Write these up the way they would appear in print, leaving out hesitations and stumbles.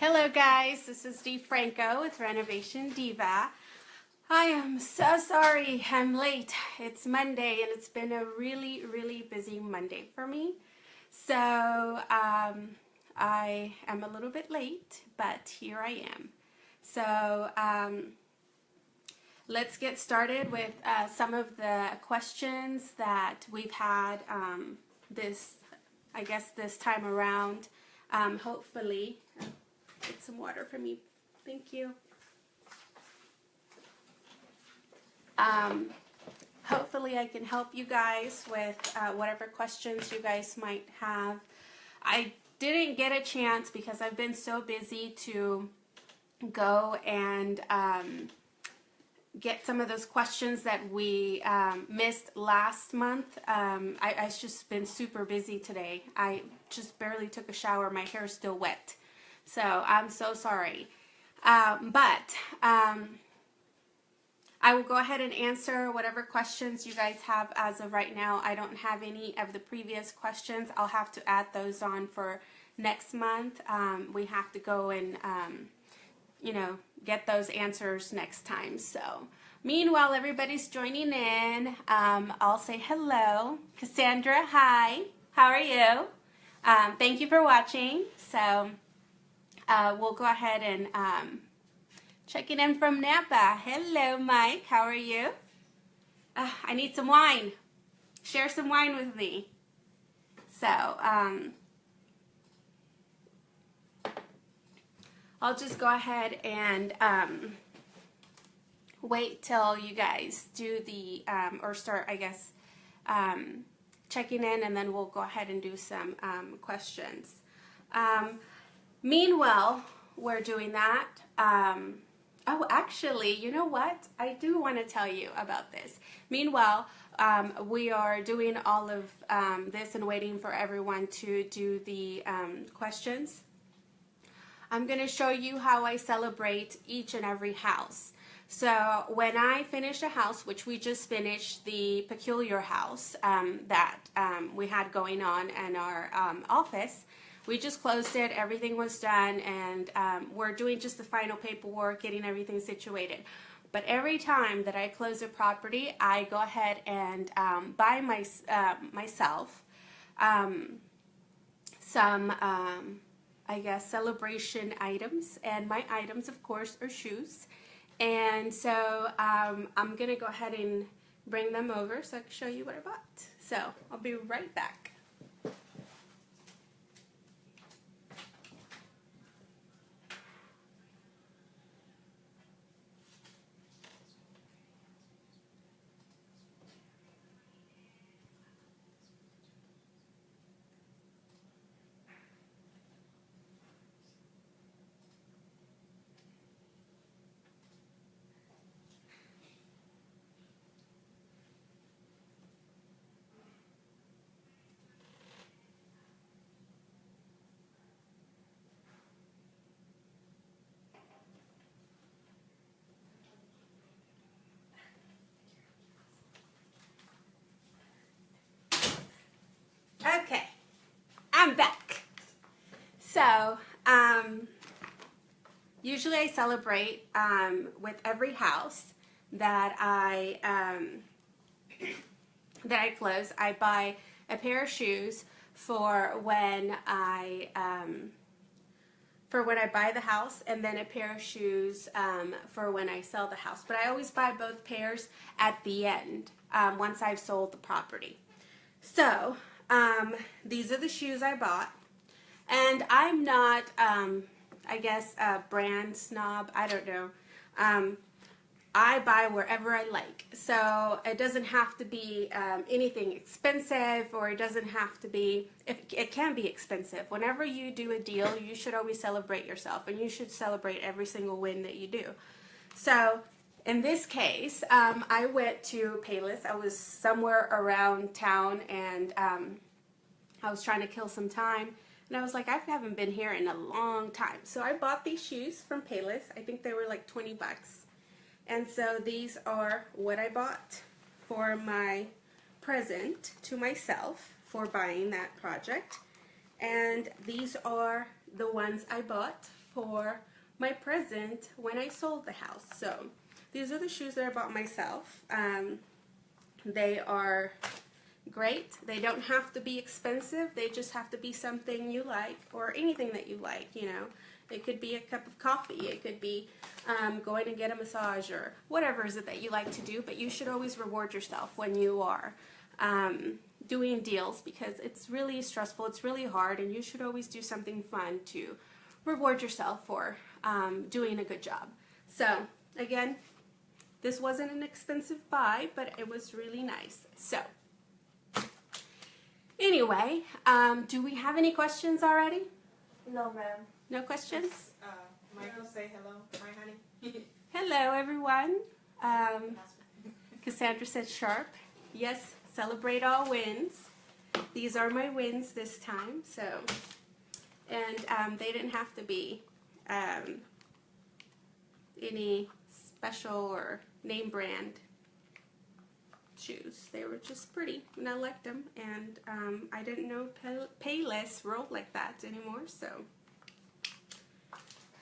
Hello guys, this is Dee Franco with Renovation Diva. I am so sorry I'm late. It's Monday and it's been a really busy Monday for me. So I am a little bit late, but here I am. So let's get started with some of the questions that we've had this time around. Hopefully, get some water for me. Thank you. Hopefully I can help you guys with whatever questions you guys might have. I didn't get a chance because I've been so busy to go and get some of those questions that we missed last month. I've just been super busy today. I just barely took a shower. My hair is still wet. So I'm so sorry. But I will go ahead and answer whatever questions you guys have as of right now. I don't have any of the previous questions. I'll have to add those on for next month. We have to go and get those answers next time. So meanwhile, everybody's joining in. I'll say hello. Cassandra, hi. How are you? Thank you for watching. So we'll go ahead and checking in from Napa. Hello, Mike. How are you? I need some wine. Share some wine with me. So I'll just go ahead and wait till you guys do the, or start, I guess, checking in, and then we'll go ahead and do some questions. Meanwhile, we're doing that. Oh, actually, you know what? I do want to tell you about this. Meanwhile, we are doing all of this and waiting for everyone to do the questions. I'm going to show you how I celebrate each and every house. So when I finish a house, which we just finished the peculiar house that we had going on in our office, we just closed it, everything was done, and we're doing just the final paperwork, getting everything situated. But every time that I close a property, I go ahead and buy myself some, I guess, celebration items. And my items, of course, are shoes. And so I'm going to go ahead and bring them over so I can show you what I bought. So I'll be right back. Okay, I'm back. So, usually I celebrate with every house that I close. I buy a pair of shoes for when I buy the house, and then a pair of shoes for when I sell the house. But I always buy both pairs at the end once I've sold the property. So these are the shoes I bought, and I'm not, I guess, a brand snob. I don't know. I buy wherever I like, so it doesn't have to be anything expensive, or it doesn't have to be, it can be expensive. Whenever you do a deal, you should always celebrate yourself, and you should celebrate every single win that you do. So in this case, I went to Payless. I was somewhere around town, and I was trying to kill some time, and I was like, I haven't been here in a long time. So I bought these shoes from Payless. I think they were like 20 bucks. And so these are what I bought for my present to myself for buying that project. And these are the ones I bought for my present when I sold the house. So these are the shoes that I bought myself. They are great. They don't have to be expensive. They just have to be something you like, or anything that you like, you know. It could be a cup of coffee. It could be going to get a massage, or whatever is it that you like to do. But you should always reward yourself when you are doing deals, because it's really stressful. It's really hard, and you should always do something fun to reward yourself for doing a good job. So again, this wasn't an expensive buy, but it was really nice. So anyway, do we have any questions already? No, ma'am. No questions? Michael, say hello. Hi, honey. Hello, everyone. Cassandra said sharp. Yes, celebrate all wins. These are my wins this time. So, and they didn't have to be any special or name brand shoes. They were just pretty, and I liked them. And I didn't know Payless rolled like that anymore. So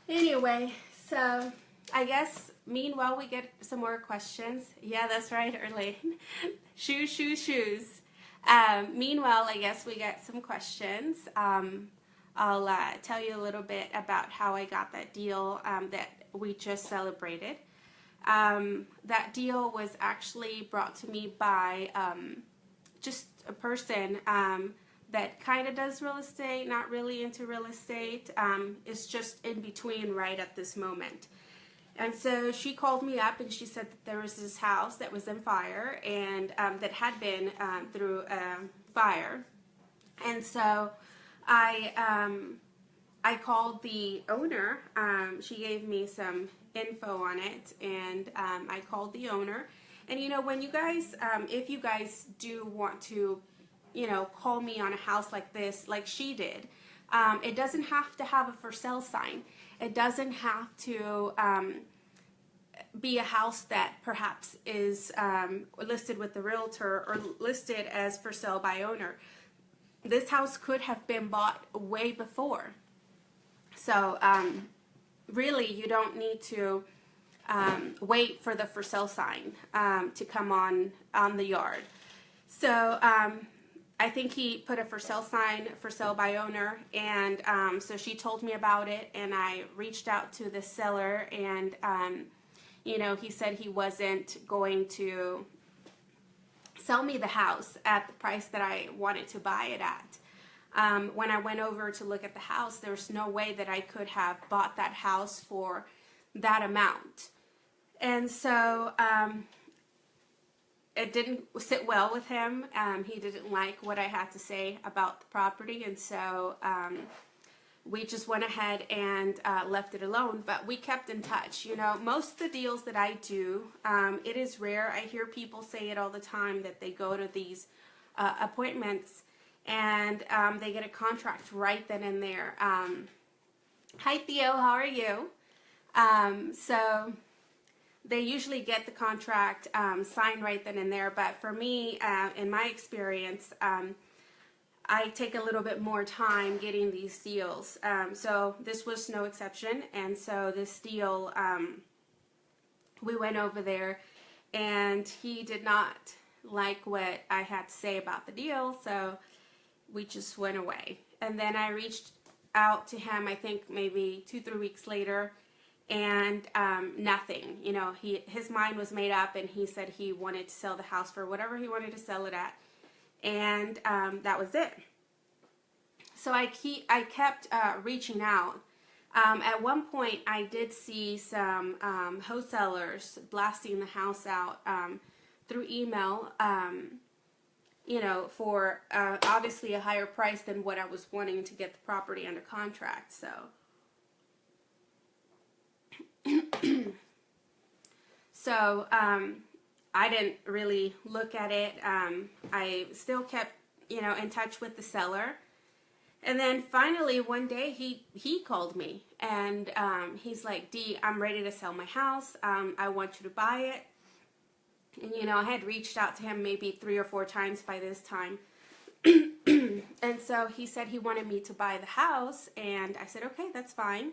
anyway, so I guess meanwhile we get some more questions. Yeah, that's right, Erlene. Shoes, shoes, shoes. Meanwhile, I guess we get some questions. I'll tell you a little bit about how I got that deal that we just celebrated. That deal was actually brought to me by just a person that kind of does real estate, not really into real estate, is just in between right at this moment. And so she called me up and she said that there was this house that was in fire, and that had been through a fire. And so I called the owner. She gave me some info on it, and I called the owner. And you know, when you guys, if you guys do want to, you know, call me on a house like this, like she did, it doesn't have to have a for sale sign. It doesn't have to be a house that perhaps is listed with the realtor or listed as for sale by owner. This house could have been bought way before. So really, you don't need to wait for the for sale sign to come on the yard. So I think he put a for sale sign, for sale by owner, and so she told me about it, and I reached out to the seller, and you know, he said he wasn't going to sell me the house at the price that I wanted to buy it at. When I went over to look at the house, there was no way that I could have bought that house for that amount. And so it didn't sit well with him. He didn't like what I had to say about the property, and so we just went ahead and left it alone. But we kept in touch. You know, most of the deals that I do, it is rare. I hear people say it all the time that they go to these appointments and they get a contract right then and there. Hi Theo, how are you? So they usually get the contract signed right then and there, but for me, in my experience, I take a little bit more time getting these deals. So this was no exception, and so this deal, we went over there, and he did not like what I had to say about the deal, so we just went away. And then I reached out to him, I think maybe 2-3 weeks later, and nothing. You know, his mind was made up, and he said he wanted to sell the house for whatever he wanted to sell it at, and that was it. So I kept reaching out. At one point, I did see some wholesalers blasting the house out through email, you know, for obviously a higher price than what I was wanting to get the property under contract. So, so I didn't really look at it. I still kept, you know, in touch with the seller. And then finally one day he called me, and he's like, Dee, I'm ready to sell my house. I want you to buy it. And you know, I had reached out to him maybe 3 or 4 times by this time. And so he said he wanted me to buy the house, and I said, okay, that's fine.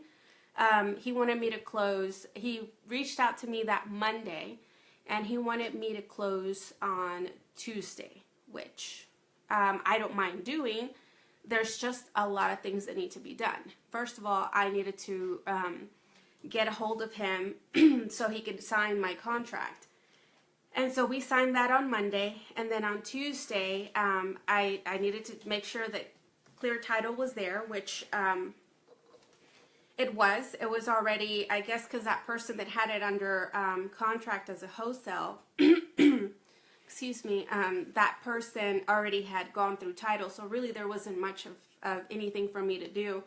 He wanted me to close. He reached out to me that Monday, and he wanted me to close on Tuesday, which I don't mind doing. There's just a lot of things that need to be done. First of all, I needed to get a hold of him so he could sign my contract. And so we signed that on Monday, and then on Tuesday, I needed to make sure that clear title was there, which it was. It was already, I guess, because that person that had it under contract as a wholesale, excuse me, that person already had gone through title, so really there wasn't much of anything for me to do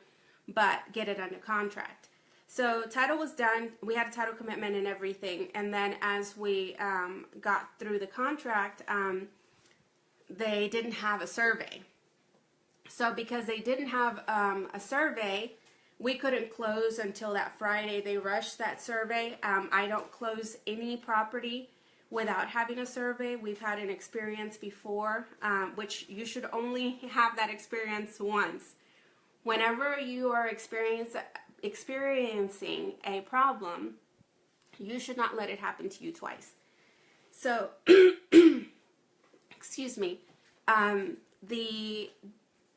but get it under contract. So title was done. We had a title commitment and everything. And then as we got through the contract, they didn't have a survey. So because they didn't have a survey, we couldn't close until that Friday. They rushed that survey. I don't close any property without having a survey. We've had an experience before, which you should only have that experience once. Whenever you are experiencing a problem, you should not let it happen to you twice. So, excuse me, the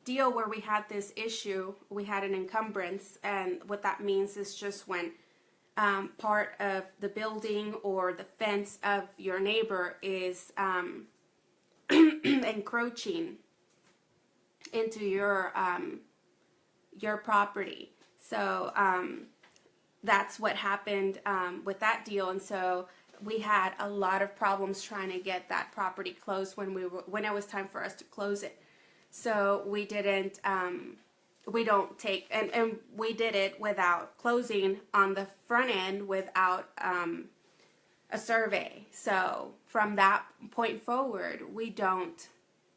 deal where we had this issue, we had an encumbrance, and what that means is just when part of the building or the fence of your neighbor is encroaching into your property. So that's what happened with that deal, and so we had a lot of problems trying to get that property closed when it was time for us to close it. So we didn't, we don't take, and we did it without closing on the front end without a survey. So from that point forward, we don't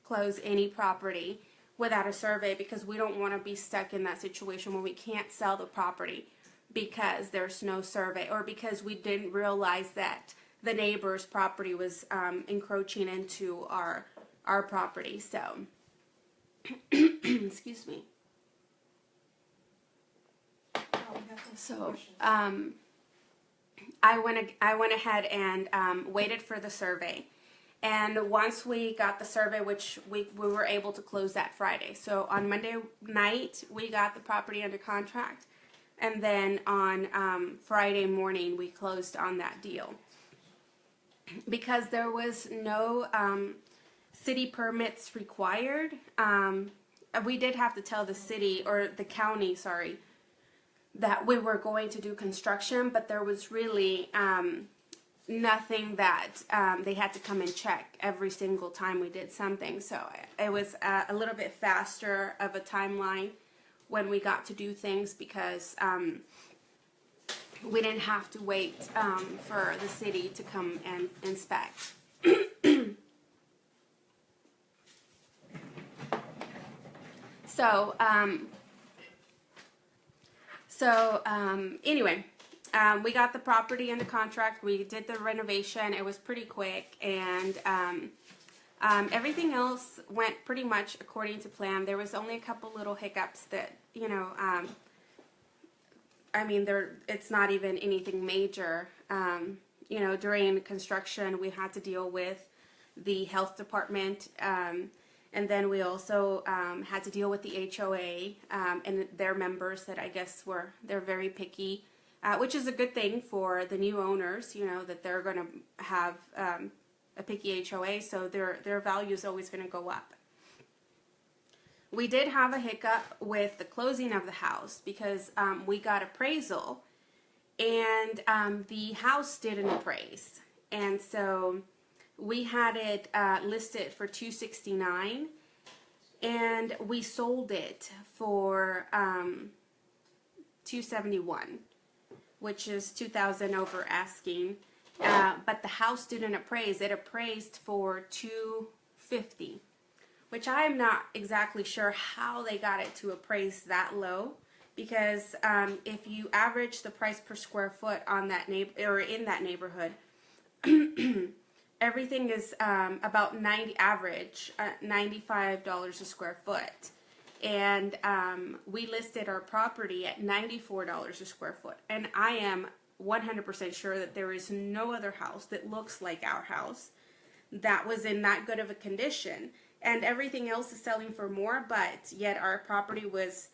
close any property without a survey, because we don't want to be stuck in that situation where we can't sell the property because there's no survey, or because we didn't realize that the neighbor's property was encroaching into our property. So, excuse me. So, I went ahead and waited for the survey. And once we got the survey, which we were able to close that Friday. So on Monday night, we got the property under contract. And then on Friday morning, we closed on that deal. Because there was no city permits required, we did have to tell the city, or the county, sorry, that we were going to do construction, but there was really nothing that they had to come and check every single time we did something. So it was a little bit faster of a timeline when we got to do things, because we didn't have to wait for the city to come and inspect. Anyway, we got the property under contract. We did the renovation. It was pretty quick, and everything else went pretty much according to plan. There was only a couple little hiccups that, you know, I mean, it's not even anything major. You know, during construction, we had to deal with the health department, and then we also had to deal with the HOA and their members that I guess they're very picky, which is a good thing for the new owners, you know, that they're going to have a picky HOA, so their value is always going to go up. We did have a hiccup with the closing of the house, because we got appraisal, and the house didn't appraise, and so we had it listed for $269, and we sold it for $271, which is $2,000 over asking. But the house didn't appraise. It appraised for $250, which I am not exactly sure how they got it to appraise that low. Because if you average the price per square foot on that in that neighborhood, everything is about $95 a square foot. And we listed our property at $94 a square foot. And I am 100% sure that there is no other house that looks like our house that was in that good of a condition. And everything else is selling for more, but yet our property was,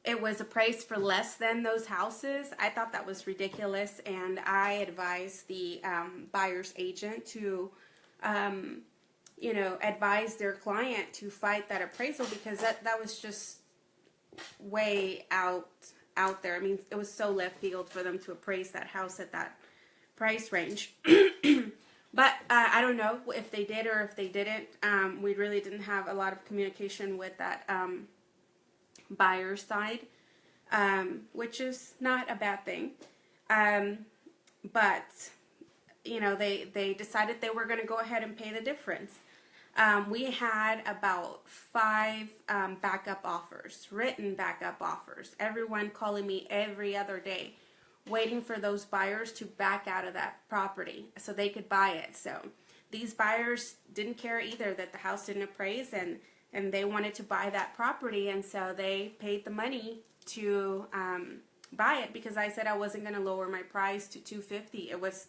it was appraised for less than those houses. I thought that was ridiculous, and I advised the buyer's agent to, you know, advise their client to fight that appraisal, because that was just way out there. I mean, it was so left field for them to appraise that house at that price range. But I don't know if they did or if they didn't. We really didn't have a lot of communication with that buyer's side, which is not a bad thing. But, you know, they decided they were going to go ahead and pay the difference. We had about 5 backup offers, written backup offers, everyone calling me every other day, waiting for those buyers to back out of that property so they could buy it. So these buyers didn't care either that the house didn't appraise, and they wanted to buy that property, and so they paid the money to buy it, because I said I wasn't going to lower my price to $250.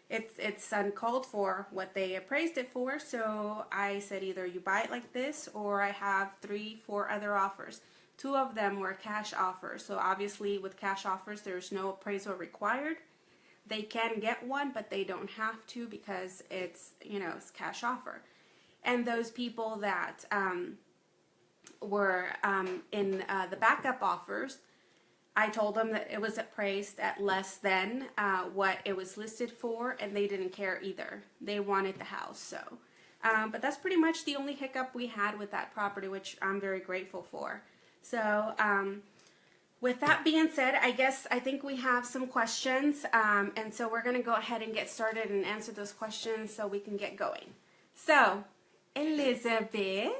It's uncalled for what they appraised it for. So I said, either you buy it like this, or I have 3-4 other offers. 2 of them were cash offers. So obviously with cash offers, there's no appraisal required. They can get one, but they don't have to, because it's, you know, it's cash offer. And those people that were in the backup offers, I told them that it was appraised at less than what it was listed for, and they didn't care either. They wanted the house. So, but that's pretty much the only hiccup we had with that property, which I'm very grateful for. So, with that being said, I think we have some questions, and so we're going to go ahead and get started and answer those questions so we can get going. So, Elizabeth,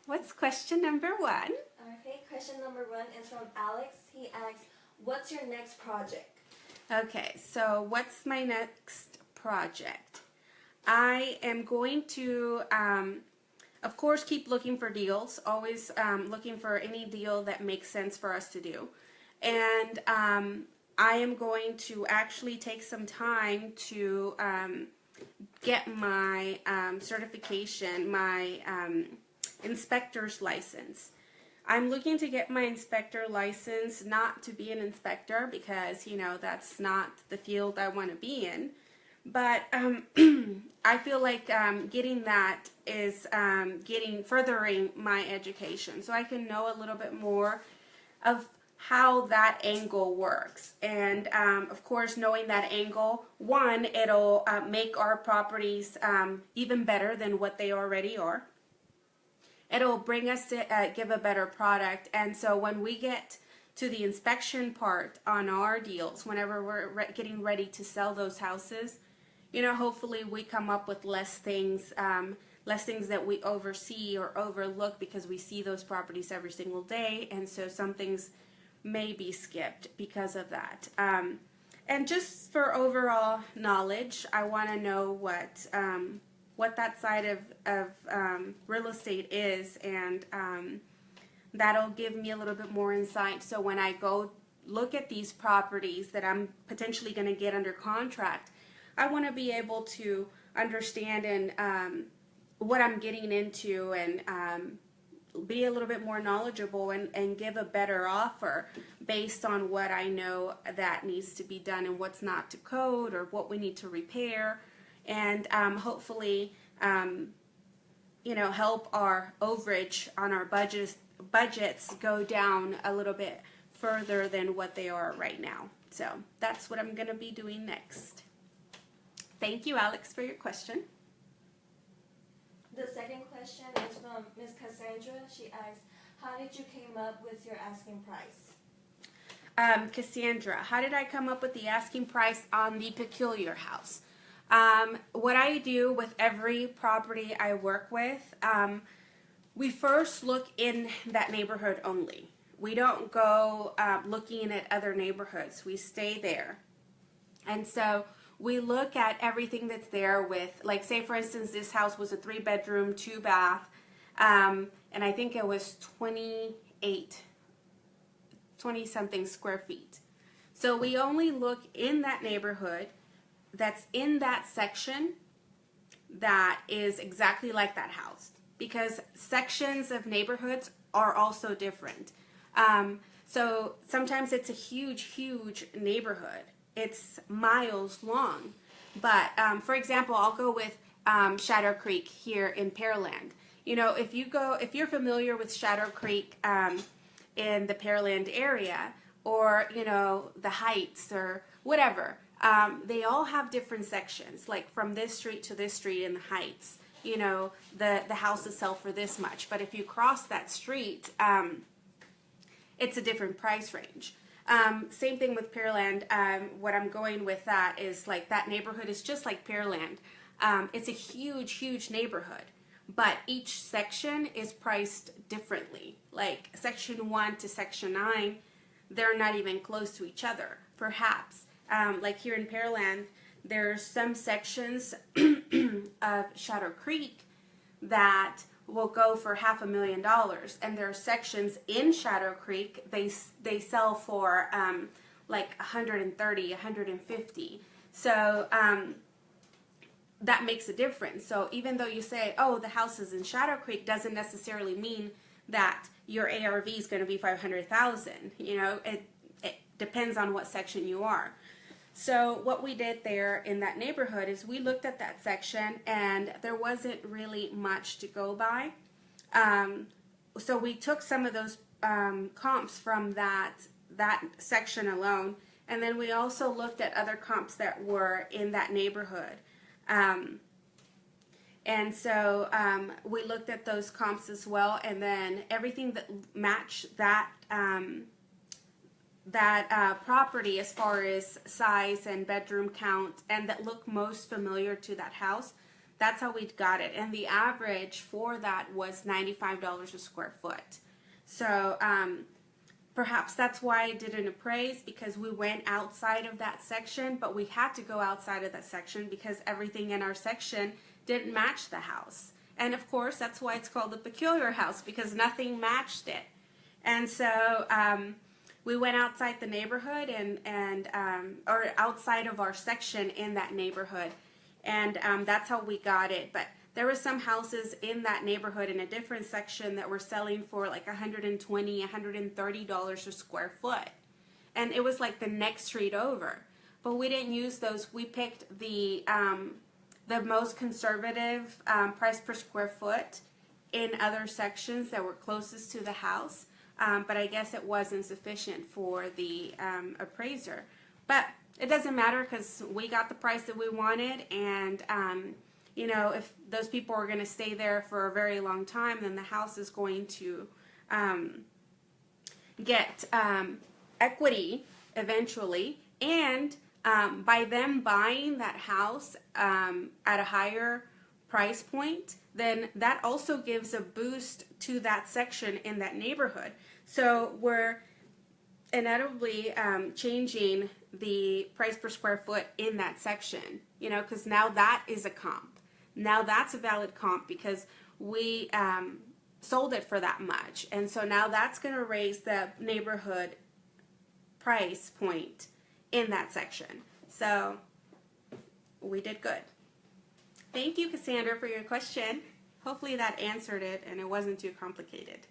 what's question number 1? Okay, question number 1 is from Alex. He asks, what's your next project? Okay, so what's my next project? I am going to, of course, keep looking for deals, always looking for any deal that makes sense for us to do. And I am going to actually take some time to get my certification, my inspector's license. I'm looking to get my inspector license, not to be an inspector, because, you know, that's not the field I want to be in. But I feel like getting that is furthering my education, so I can know a little bit more of how that angle works. And of course, knowing that angle, one, it'll make our properties even better than what they already are. It'll bring us to give a better product. And so when we get to the inspection part on our deals, whenever we're getting ready to sell those houses, you know, hopefully we come up with less things that we oversee or overlook, because we see those properties every single day, and so some things may be skipped because of that. And just for overall knowledge, I want to know what that side of real estate is, and that'll give me a little bit more insight. So when I go look at these properties that I'm potentially going to get under contract, I want to be able to understand and what I'm getting into, and be a little bit more knowledgeable, and give a better offer based on what I know that needs to be done, and what's not to code, or what we need to repair, and hopefully you know, help our overage on our budgets go down a little bit further than what they are right now. So that's what I'm going to be doing next. Thank you, Alex, for your question. The second question is from Ms. Cassandra. She asks, how did you come up with your asking price? Cassandra, how did I come up with the asking price on the Peculiar house? What I do with every property I work with, we first look in that neighborhood only. We don't go looking at other neighborhoods. We stay there. And so we look at everything that's there with, like, say for instance, this house was a 3-bedroom, 2-bath, and I think it was 20 something square feet. So we only look in that neighborhood that's in that section that is exactly like that house, because sections of neighborhoods are also different. So sometimes it's a huge neighborhood. It's miles long. But for example, I'll go with Shadow Creek here in Pearland. You know, if you're familiar with Shadow Creek in the Pearland area, or you know, the Heights or whatever, they all have different sections. Like from this street to this street in the Heights, you know, the houses sell for this much. But if you cross that street, it's a different price range. Same thing with Pearland. What I'm going with that is, like, that neighborhood is just like Pearland. It's a huge neighborhood, but each section is priced differently. Like section 1 to section 9, they're not even close to each other, perhaps. Like here in Pearland, there's some sections of Shadow Creek that will go for $500,000, and there are sections in Shadow Creek they sell for like 130, 150. So that makes a difference. So even though you say, oh, the house is in Shadow Creek, doesn't necessarily mean that your ARV is going to be 500,000. You know, it depends on what section you are. So what we did there in that neighborhood is we looked at that section, and there wasn't really much to go by. So we took some of those comps from that section alone, and then we also looked at other comps that were in that neighborhood. And so we looked at those comps as well, and then everything that matched that property as far as size and bedroom count, and that looked most familiar to that house, that's how we got it. And the average for that was $95 a square foot. So perhaps that's why I didn't appraise, because we went outside of that section, but we had to go outside of that section because everything in our section didn't match the house. And of course, that's why it's called the peculiar house, because nothing matched it. And so we went outside the neighborhood or outside of our section in that neighborhood, and that's how we got it. But there were some houses in that neighborhood in a different section that were selling for like $120, $130 a square foot, and it was like the next street over. But we didn't use those. We picked the most conservative price per square foot in other sections that were closest to the house. But I guess it wasn't sufficient for the appraiser. But it doesn't matter, because we got the price that we wanted, and you know, if those people are going to stay there for a very long time, then the house is going to get equity eventually. And by them buying that house at a higher price point, then that also gives a boost to that section in that neighborhood. So we're inevitably changing the price per square foot in that section, you know, because now that is a comp. Now that's a valid comp, because we sold it for that much. And so now that's going to raise the neighborhood price point in that section. So we did good. Thank you, Cassandra, for your question. Hopefully that answered it and it wasn't too complicated.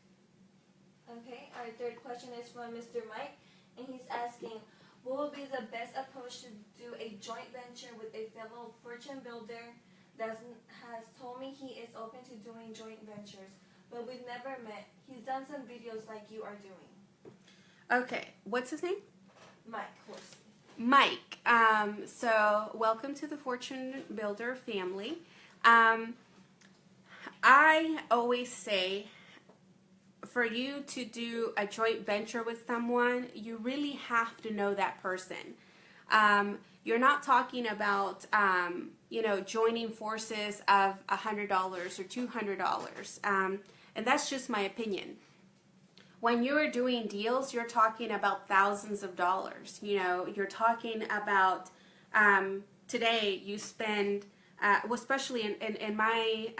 Okay, our third question is from Mr. Mike, and he's asking, what will be the best approach to do a joint venture with a fellow fortune builder that has told me he is open to doing joint ventures, but we've never met. He's done some videos like you are doing. Okay, what's his name? Mike Horsey. Mike. So welcome to the Fortune Builder family. I always say, for you to do a joint venture with someone, you really have to know that person. You're not talking about, you know, joining forces of $100 or $200. And that's just my opinion. When you're doing deals, you're talking about thousands of dollars. You know, you're talking about today you spend, well, especially in my,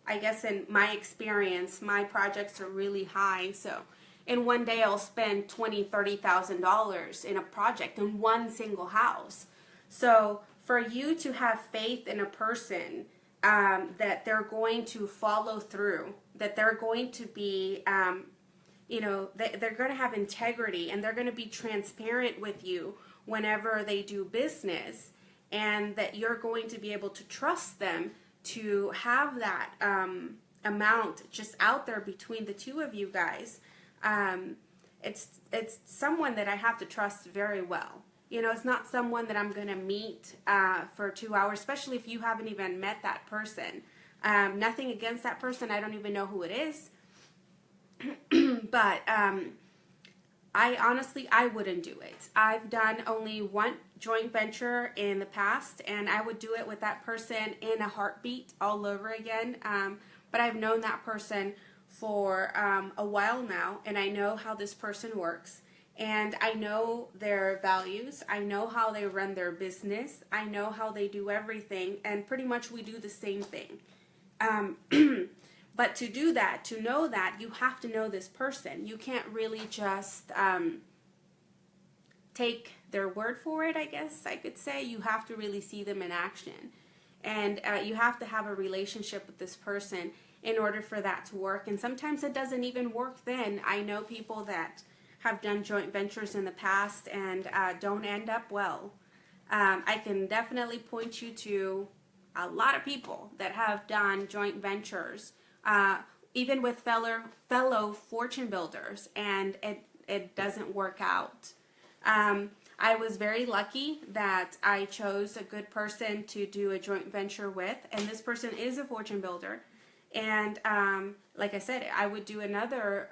I guess in my experience, my projects are really high. So in one day I'll spend $20,000-$30,000 in a project in one single house. So for you to have faith in a person, that they're going to follow through, that they're going to be, they're going to have integrity, and they're going to be transparent with you whenever they do business, and that you're going to be able to trust them to have that amount just out there between the two of you guys. It's someone that I have to trust very well. It's not someone that I'm going to meet for 2 hours, especially if you haven't even met that person. Nothing against that person. I don't even know who it is. But I wouldn't do it. I've done only one joint venture in the past, and I would do it with that person in a heartbeat all over again. But I've known that person for a while now, and I know how this person works. And I know their values. I know how they run their business. I know how they do everything. And pretty much we do the same thing. But to do that, to know that, you have to know this person. You can't really just take their word for it, I guess I could say. You have to really see them in action. And you have to have a relationship with this person in order for that to work. And sometimes it doesn't even work then. I know people that have done joint ventures in the past and don't end up well. I can definitely point you to a lot of people that have done joint ventures, even with fellow fortune builders, and it doesn't work out. I was very lucky that I chose a good person to do a joint venture with, and this person is a fortune builder. And like I said, I would do another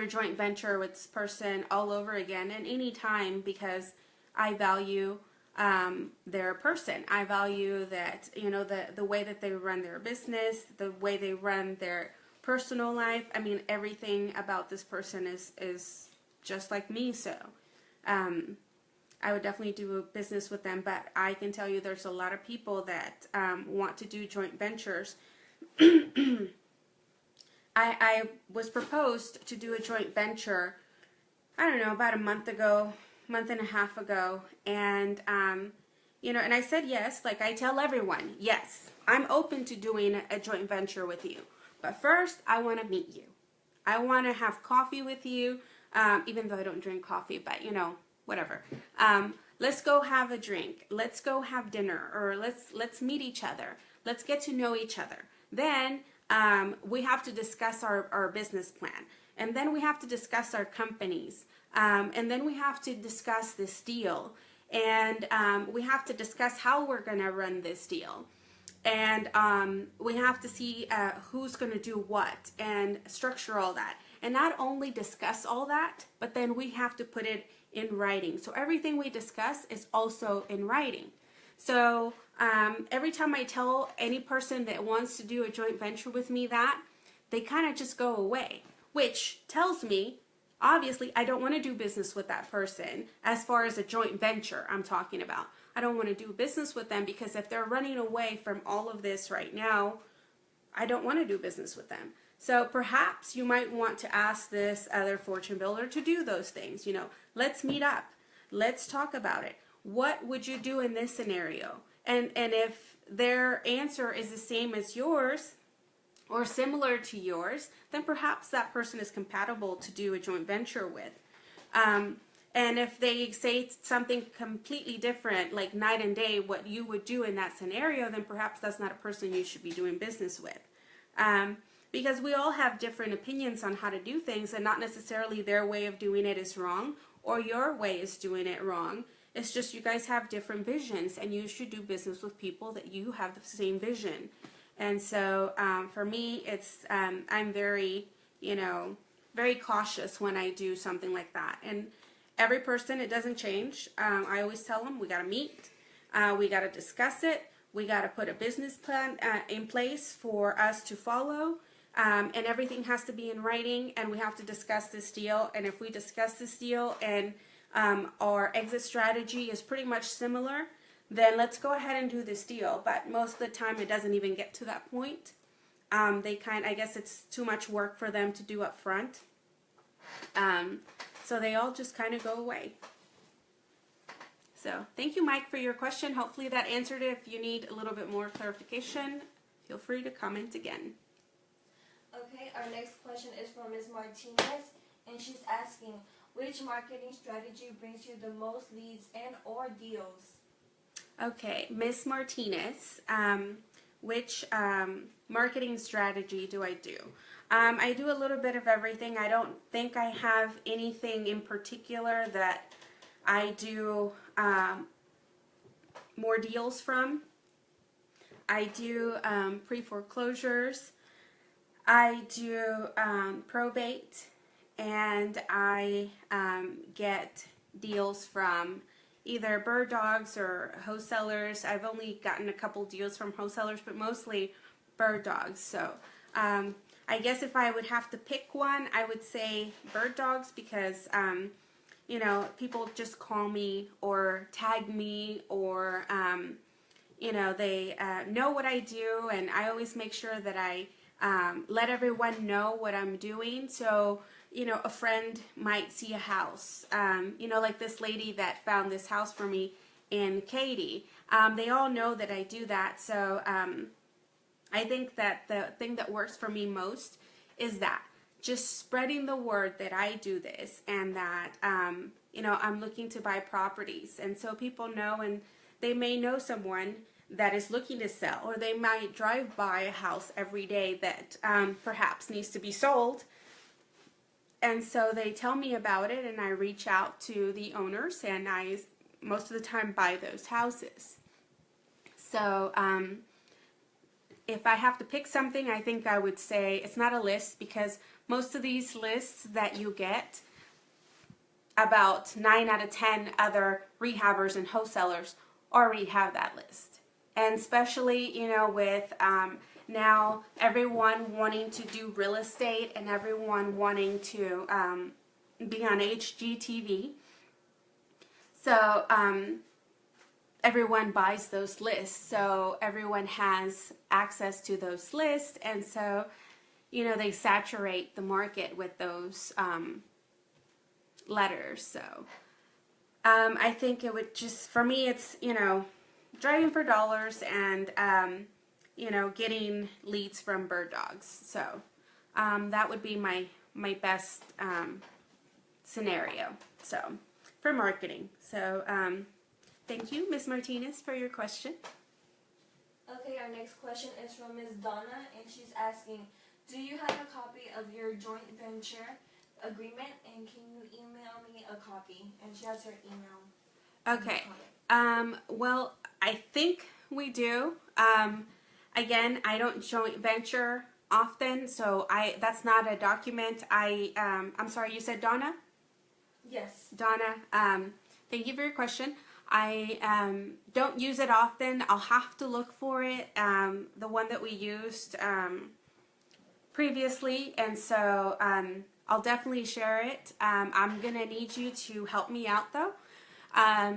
joint venture with this person all over again and any time, because I value their person. I value that, the way that they run their business, the way they run their personal life. I mean, everything about this person is just like me. So I would definitely do a business with them. But I can tell you there's a lot of people that want to do joint ventures. I was proposed to do a joint venture, I don't know, about a month and a half ago, and and I said yes. Like I tell everyone, yes, I'm open to doing a joint venture with you, but first I want to meet you. I want to have coffee with you, even though I don't drink coffee, but whatever. Let's go have a drink. Let's go have dinner, or let's meet each other. Let's get to know each other. Then we have to discuss our business plan, and then we have to discuss our companies, and then we have to discuss this deal, and we have to discuss how we're going to run this deal, and we have to see who's going to do what and structure all that, and not only discuss all that, but then we have to put it in writing. So everything we discuss is also in writing. So every time I tell any person that wants to do a joint venture with me that, they kind of just go away, which tells me, obviously, I don't want to do business with that person as far as a joint venture I'm talking about. I don't want to do business with them because if they're running away from all of this right now, I don't want to do business with them. So perhaps you might want to ask this other fortune builder to do those things. Let's meet up. Let's talk about it. What would you do in this scenario? And if their answer is the same as yours or similar to yours, then perhaps that person is compatible to do a joint venture with. And if they say something completely different, like night and day, what you would do in that scenario, then perhaps that's not a person you should be doing business with. Because we all have different opinions on how to do things, and not necessarily their way of doing it is wrong or your way is doing it wrong. It's just you guys have different visions, and you should do business with people that you have the same vision. And so for me, it's I'm very, very cautious when I do something like that. And every person, it doesn't change. I always tell them we got to meet, we got to discuss it, we got to put a business plan in place for us to follow. And everything has to be in writing, and we have to discuss this deal. And if we discuss this deal and our exit strategy is pretty much similar, then let's go ahead and do this deal. But most of the time it doesn't even get to that point. I guess it's too much work for them to do up front. So they all just kind of go away. So thank you, Mike, for your question. Hopefully that answered it. If you need a little bit more clarification, feel free to comment again. Okay, our next question is from Ms. Martinez, and she's asking, which marketing strategy brings you the most leads and or deals? Okay, Miss Martinez, which marketing strategy do I do? I do a little bit of everything. I don't think I have anything in particular that I do more deals from. I do pre-foreclosures, I do probate, and I get deals from either bird dogs or wholesalers. I've only gotten a couple deals from wholesalers, but mostly bird dogs. So I guess if I would have to pick one, I would say bird dogs, because you know, people just call me or tag me, or you know, they know what I do, and I always make sure that I let everyone know what I'm doing. So, you know, a friend might see a house, you know, like this lady that found this house for me in Katy. They all know that I do that. So I think that the thing that works for me most is that just spreading the word that I do this, and that, you know, I'm looking to buy properties. And so people know, and they may know someone that is looking to sell, or they might drive by a house every day that perhaps needs to be sold. And so they tell me about it, and I reach out to the owners, and I most of the time buy those houses. So if I have to pick something, I think I would say it's not a list, because most of these lists that you get, about 9 out of 10 other rehabbers and wholesalers already have that list. And especially, you know, with now everyone wanting to do real estate, and everyone wanting to be on HGTV. So everyone buys those lists. So everyone has access to those lists. And so, you know, they saturate the market with those letters. So I think it would just, for me, it's, you know, driving for dollars, and you know, getting leads from bird dogs. So that would be my best scenario, so for marketing. So thank you, Ms. Martinez, for your question. Okay, our next question is from Ms. Donna, and she's asking, do you have a copy of your joint venture agreement, and can you email me a copy? And she has her email. Okay. Well, I think we do. Again, I don't joint venture often, so that's not a document. I'm sorry, you said Donna? Yes. Donna, thank you for your question. I don't use it often. I'll have to look for it. The one that we used previously, and so I'll definitely share it. I'm gonna need you to help me out though.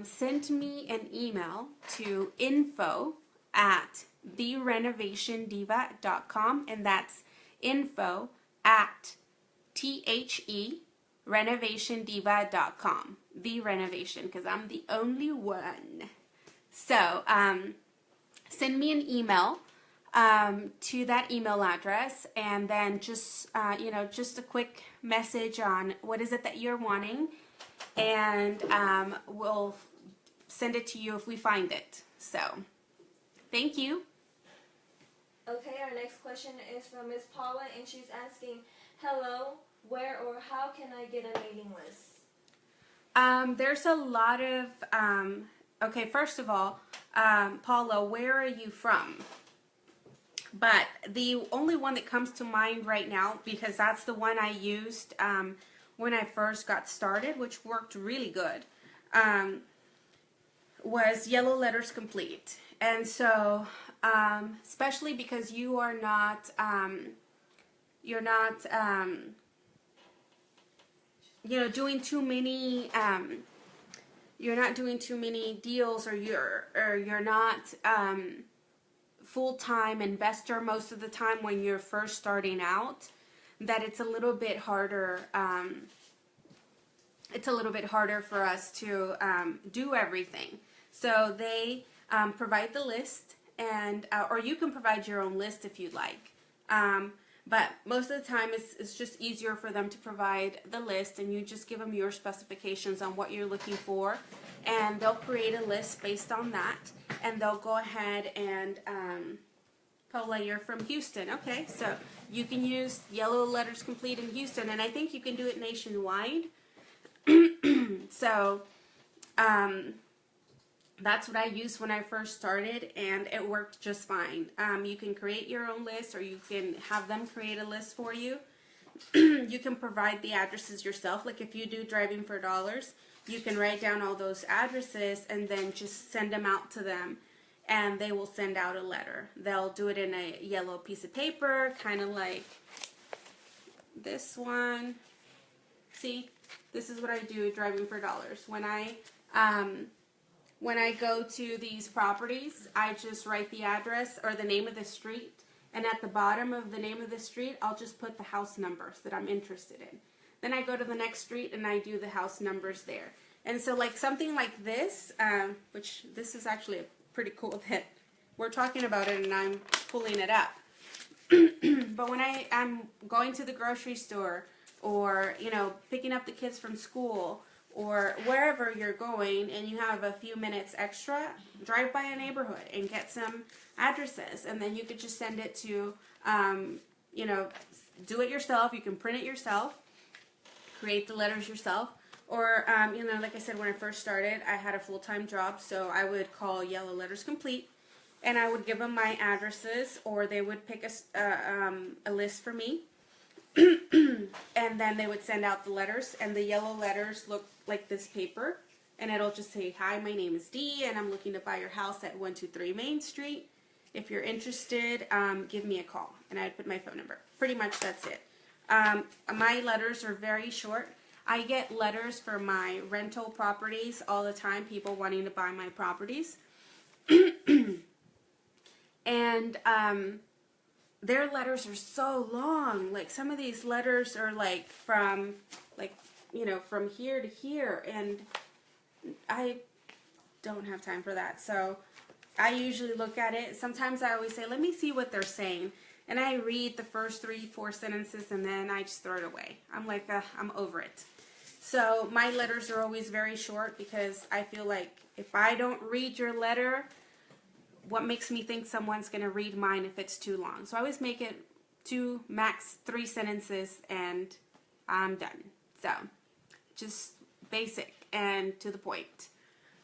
Send me an email to info@therenovationdiva.com, and that's info@therenovationdiva.com. The renovation, because I'm the only one. So send me an email to that email address, and then just you know, just a quick message on what is it that you're wanting, and we'll send it to you if we find it. So thank you. Okay, our next question is from Ms. Paula, and she's asking, hello, where or how can I get a mailing list? There's a lot of okay, first of all, Paula, where are you from? But the only one that comes to mind right now, because that's the one I used when I first got started, which worked really good, was Yellow Letters Complete. And so, especially because you're not you know, doing too many you're not doing too many deals, or you're not full-time investor most of the time when you're first starting out, that it's a little bit harder. It's a little bit harder for us to do everything. So they provide the list, and or you can provide your own list if you'd like. But most of the time, it's just easier for them to provide the list, and you just give them your specifications on what you're looking for, and they'll create a list based on that, and they'll go ahead and Paula, you're from Houston. Okay, so you can use Yellow Letters Complete in Houston, and I think you can do it nationwide. So that's what I used when I first started, and it worked just fine. You can create your own list, or you can have them create a list for you. You can provide the addresses yourself. Like if you do Driving for Dollars, you can write down all those addresses and then just send them out to them, and they will send out a letter. They'll do it in a yellow piece of paper, kind of like this one. See, this is what I do Driving for Dollars. When I go to these properties, I just write the address or the name of the street, and at the bottom of the name of the street, I'll just put the house numbers that I'm interested in. Then I go to the next street and I do the house numbers there. And so like something like this, which this is actually pretty cool that we're talking about it and I'm pulling it up. But when I'm going to the grocery store, or, you know, picking up the kids from school, or wherever you're going and you have a few minutes extra, drive by a neighborhood and get some addresses, and then you could just send it to, you know, do it yourself. You can print it yourself, create the letters yourself, or, you know, like I said, when I first started, I had a full-time job, so I would call Yellow Letters Complete, and I would give them my addresses, or they would pick a list for me. And then they would send out the letters, and the yellow letters look like this paper, and it'll just say, "Hi, my name is Dee, and I'm looking to buy your house at 123 Main Street. If you're interested, give me a call." And I'd put my phone number. Pretty much that's it. My letters are very short. I get letters for my rental properties all the time, people wanting to buy my properties. And their letters are so long. Like some of these letters are like from, like, you know, from here to here, and I don't have time for that. So I usually look at it. Sometimes I always say, let me see what they're saying. And I read the first 3-4 sentences, and then I just throw it away. I'm like, I'm over it. So my letters are always very short, because I feel like if I don't read your letter, what makes me think someone's going to read mine if it's too long? So I always make it 2, max 3 sentences, and I'm done. So just basic and to the point.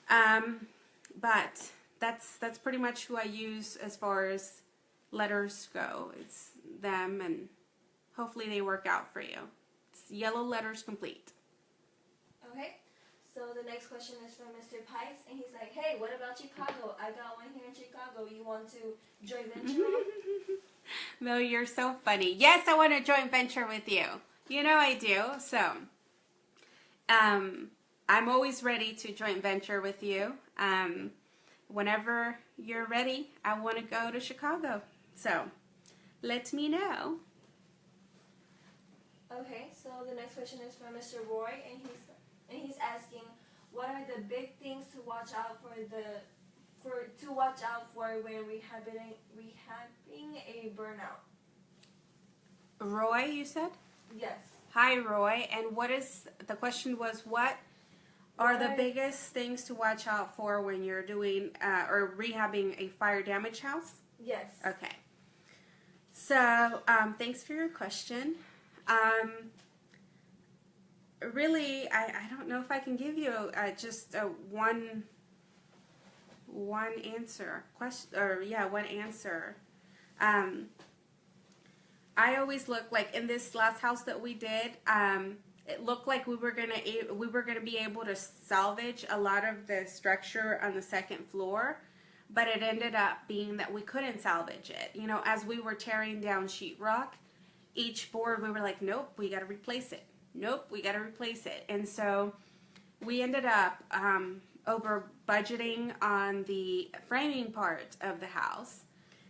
But that's pretty much who I use as far as letters go. It's them, and hopefully they work out for you. It's Yellow Letters Complete. Okay. So the next question is from Mr. Pikes, and he's like, "Hey, what about Chicago? I got one here in Chicago. You want to joint venture on?" No, you're so funny. Yes, I want to joint venture with you. You know I do. So, I'm always ready to joint venture with you. Whenever you're ready, I want to go to Chicago. So, let me know. Okay. So the next question is from Mr. Roy, and he's asking, what are the big things to watch out for when rehabbing a burnout? Roy, you said? Yes. Hi, Roy. And the question was, what are the biggest things to watch out for when you're doing or rehabbing a fire damaged house? Yes. Okay. So, thanks for your question. Really, I don't know if I can give you just one answer. One answer. I always look, like in this last house that we did, it looked like we were gonna be able to salvage a lot of the structure on the second floor, but it ended up being that we couldn't salvage it. You know, as we were tearing down sheetrock, each board we were like, nope, we got to replace it. Nope, we got to replace it. And so we ended up over budgeting on the framing part of the house.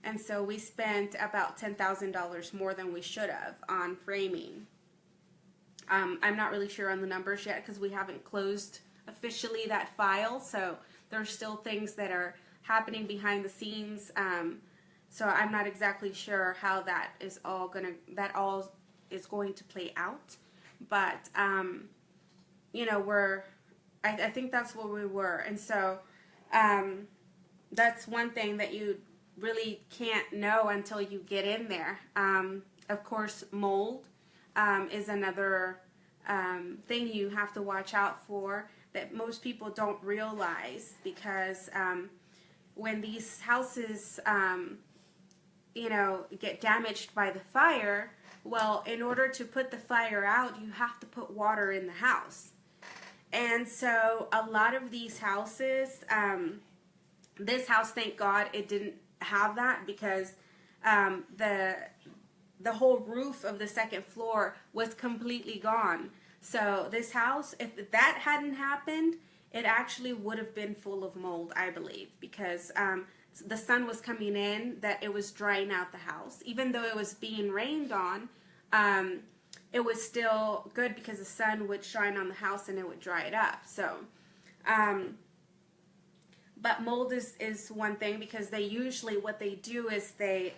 And so we spent about $10,000 more than we should have on framing. I'm not really sure on the numbers yet because we haven't closed officially that file. So there's still things that are happening behind the scenes. So I'm not exactly sure how that all is going to play out. But, I think that's where we were. And so that's one thing that you really can't know until you get in there. Of course, mold is another thing you have to watch out for that most people don't realize, because when these houses, get damaged by the fire, well, in order to put the fire out, you have to put water in the house. And so a lot of these houses, this house, thank God, it didn't have that, because the whole roof of the second floor was completely gone. So this house, if that hadn't happened, it actually would have been full of mold, I believe, because the sun was coming in, that it was drying out the house. Even though it was being rained on, it was still good because the sun would shine on the house and it would dry it up. So, but mold is one thing, because they usually, what they do is they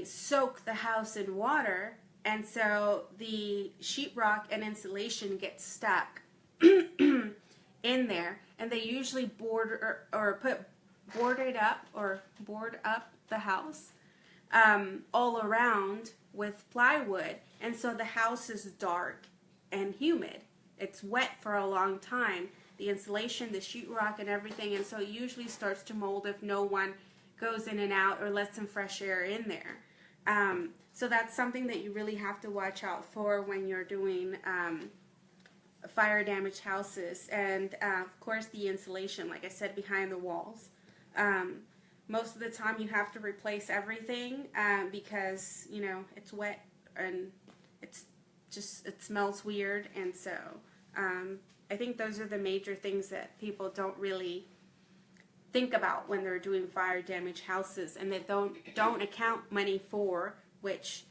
soak the house in water, and so the sheetrock and insulation get stuck in there, and they usually board up the house all around with plywood, and so the house is dark and humid. It's wet for a long time, the insulation, the sheetrock, and everything, and so it usually starts to mold if no one goes in and out or lets some fresh air in there. So that's something that you really have to watch out for when you're doing fire damaged houses. And of course the insulation, like I said, behind the walls. Most of the time you have to replace everything because it's wet and it smells weird. And so I think those are the major things that people don't really think about when they're doing fire damaged houses, and that don't account money for, which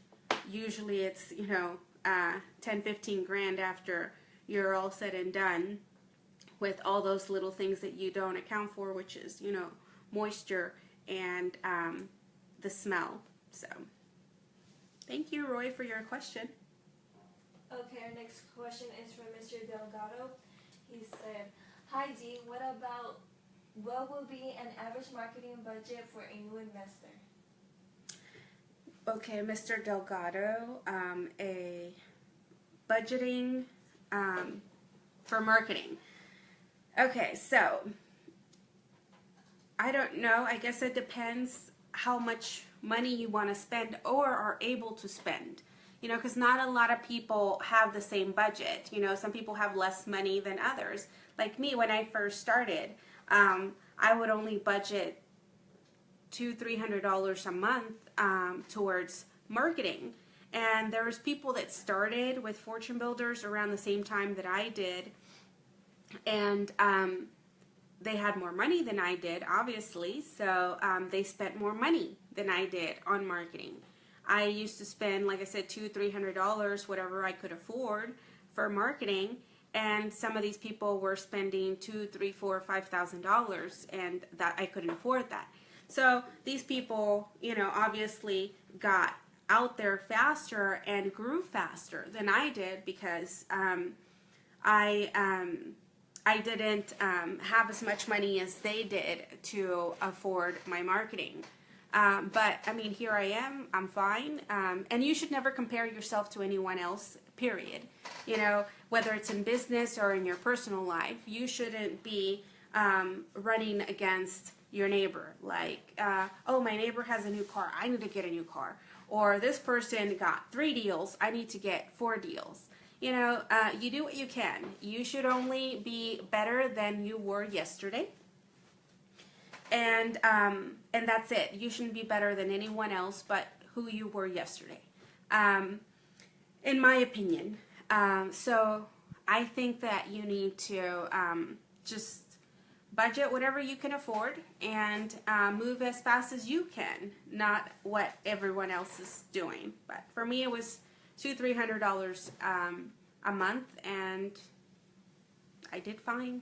usually it's 10-15 grand after you're all said and done, with all those little things that you don't account for, which is moisture and the smell. So thank you, Roy, for your question. Okay, our next question is from Mr. Delgado. He said, "Hi Dee, what will be an average marketing budget for a new investor?" Okay, Mr. Delgado, a budgeting for marketing. Okay, so I don't know. I guess it depends how much money you want to spend or are able to spend. Because not a lot of people have the same budget. Some people have less money than others. Like me, when I first started, I would only budget $200-300 a month towards marketing. And there was people that started with fortune builders around the same time that I did, and they had more money than I did, obviously, so they spent more money than I did on marketing. I used to spend, like I said, $200-300, whatever I could afford, for marketing, and some of these people were spending $2,000, $3,000, $4,000, $5,000, and that I couldn't afford that. So these people, obviously got out there faster and grew faster than I did, because I didn't have as much money as they did to afford my marketing. But I mean, here I am, I'm fine. And you should never compare yourself to anyone else, period. Whether it's in business or in your personal life, you shouldn't be running against your neighbor. Like, oh, my neighbor has a new car, I need to get a new car. Or this person got 3 deals, I need to get 4 deals. You do what you can. You should only be better than you were yesterday. And that's it. You shouldn't be better than anyone else but who you were yesterday, in my opinion. So I think that you need to just budget whatever you can afford and move as fast as you can, not what everyone else is doing. But for me, it was $200-300 a month, and I did fine.